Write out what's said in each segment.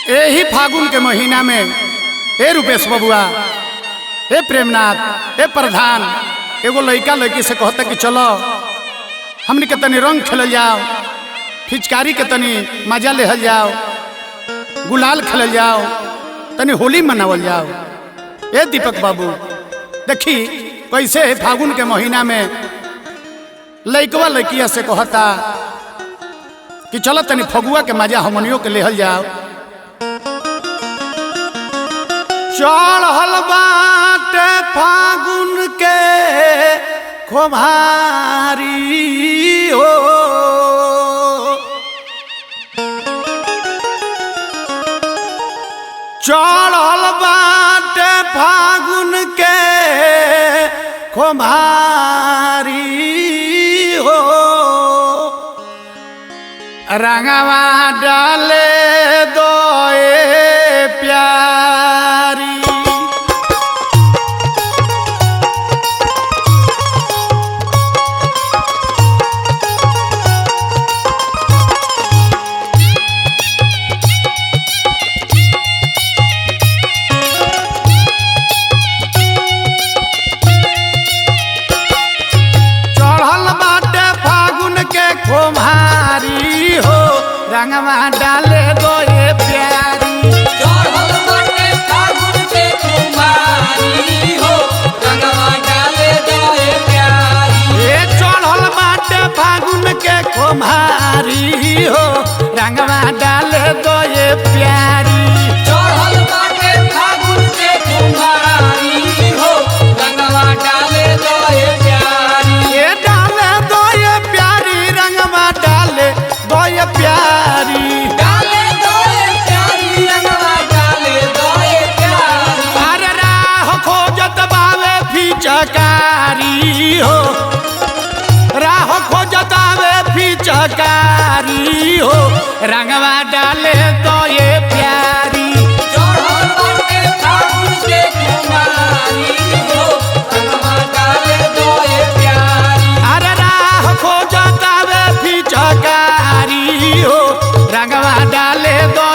यही फागुन के महीना में हे रुपेश बबुआ, हे प्रेमनाथ, हे प्रधान एगो लड़का लड़की से कहता कि चलो हमने के तनी रंग खेल जाओ, फिचकारी के तनी मजा ले जाओ, गुलाल खेल जाओ, तनी होली मनावल जाओ। ए दीपक बाबू देखी कैसे है फागुन के महीना में लड़कवा लड़किया से कहता कि चलो तनी फगुआ के मजा हमनियों के लेहल जाओ। चढ़ल बाटे फागुन के खोभारी हो, चढ़ल बाटे फागुन के खोभारी हो, रंगवा डाले दो प्यारी। चढ़ल बाटे फागुन के खोभारी हो, रंगवा डाले दो प्यारी। चढ़ल बाटे फागुन के खोभारी हो, रंगवा डाले दो प्यारी। ये चढ़ल बाटे फागुन के खोभारी हो, रंगवा डाले दो प्यारी। चढ़ल बाटे फागुन के खोभारी हो, रंगवा डाले दो प्यारी। ये डाले दो प्यारी, रंगवा डाले दो प्यारी। डाले दो प्यारी, रंगवा डाले दो प्यारी। अरे राह खोजत बावे फिचकारी हो, राह खोजत आवे फिचकारी हो, रंगवा डाले दो प्यारी। चढ़ल बाटे फागुन के खोभारी हो, रंगवा डाले दो प्यारी। अरे राह खोजत आवे फिचकारी हो, रंगवा डाले दो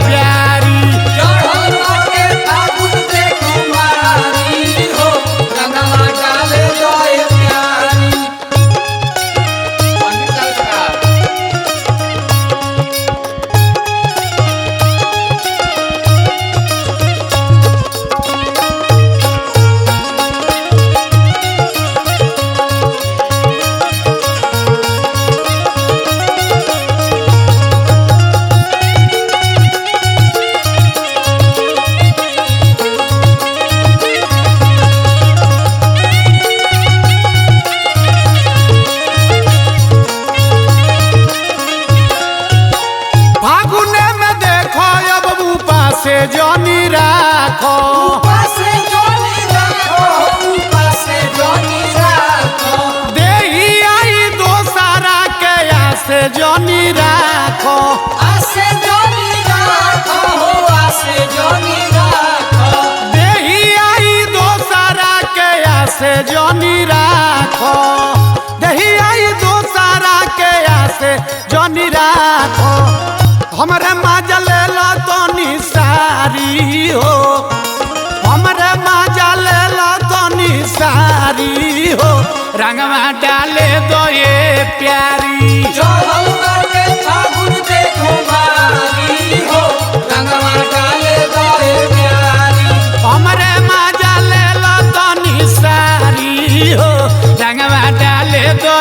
प्यारी। चढ़ल बाटे फागुन के खोभारी हो, रंगवा डाले दो प्यारी। फागुने में देखो अब ऊपा से जनी राखो, पासे जोनी राखो, पासे जोनी राखो। देही आई दोसारा के आसे जनी राखो। आसे जोनी राखो, आसे जोनी राखो। देही आई दोसारा के आसे जनी राखो, देही आई दोसारा के आसे जनी राखो। हमरे माजा ले लो तो निसारी हो, हमरे माजा ले लो तो निसारी हो, रंगवा डाले दो प्यारी। चढ़ल बाटे फागुन के खोभारी हो, रंगवा डाले दो प्यारी। हमरे माजा ले लो तो निसारी हो, रंगवा डाले दो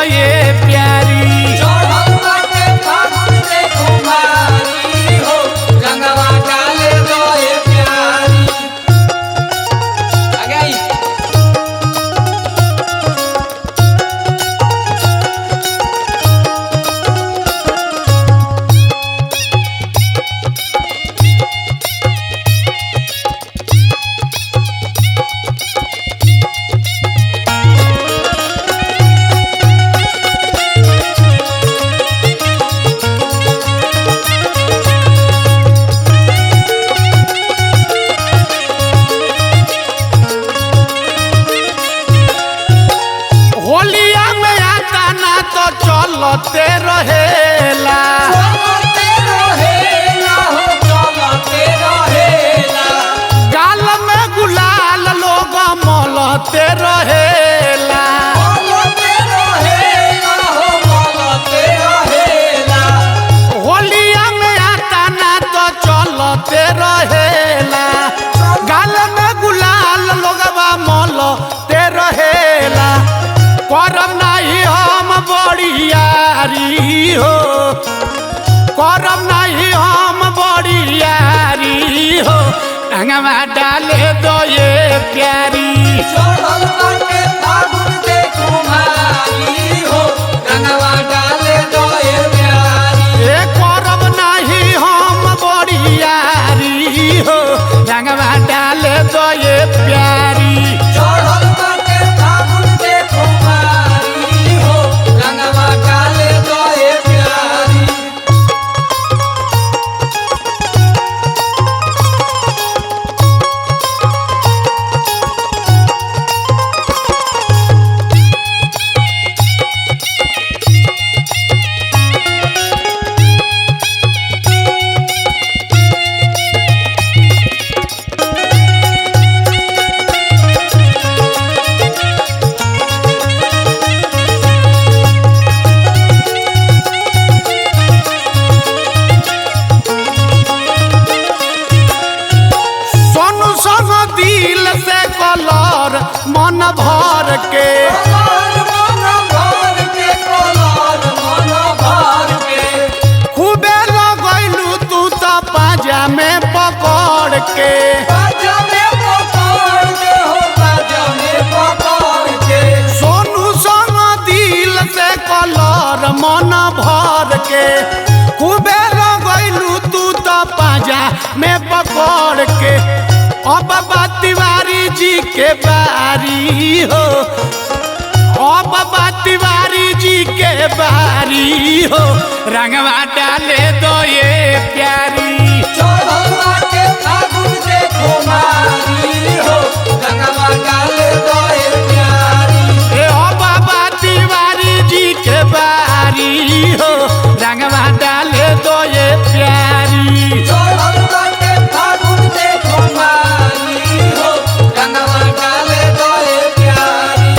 प्यारी। चढ़ल बाटे फागुन के खोभारी हो, रंगवा डाले दो प्यारी। आगे आई। रंगवा डाले दो ये प्यारी। चढ़ल बाटे फागुन के कुमारी हो रंगवा डाले दो ये प्यारी। ए करब नाही हम बड़ियारी हो रंगवा डाले दो ये प्यारी। चढ़ल बाटे फागुन के कुमारी हो रंगवा डाले दो ये प्यारी। सोनू संग दिल से कलर मन भर के कलर मन भर के कलर मन भर के खूबे लगैलू तू तो पाजा में पकड़ के। बाजा में पकड़ के हो बाजा में पकड़ के सोनू संग दिल से कलर मन भर के खूबे लगैलू तू तो पाजा में पकड़ के। अब तिवारी जी के बारी हो अब तिवारी जी के बारी हो रंगवा डाले दो ये प्यारी। चढ़ल बाटे फागुन के कुमारी हो रंगवा डाले दो ये प्यारी। ए बाबा तिवारी जी के बारी हो रंगवा डाले दो ये प्यारी। चढ़ल बाटे फागुन के कुमारी हो रंगवा डाले दो ये प्यारी।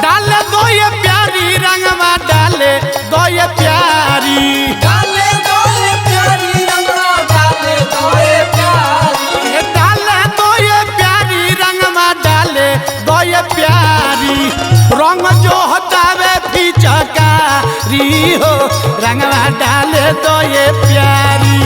डाले दो ये प्यारी रंगवा डाले दो ये प्यारी। डाले दो ये प्यारी रंगवा डाले दो ये प्यारी। ए डाले दो ये प्यारी रंगवा डाले दो ये प्यारी। रंग जो हटावे पिचकारी हो रंगवा डाले दो ये प्यारी।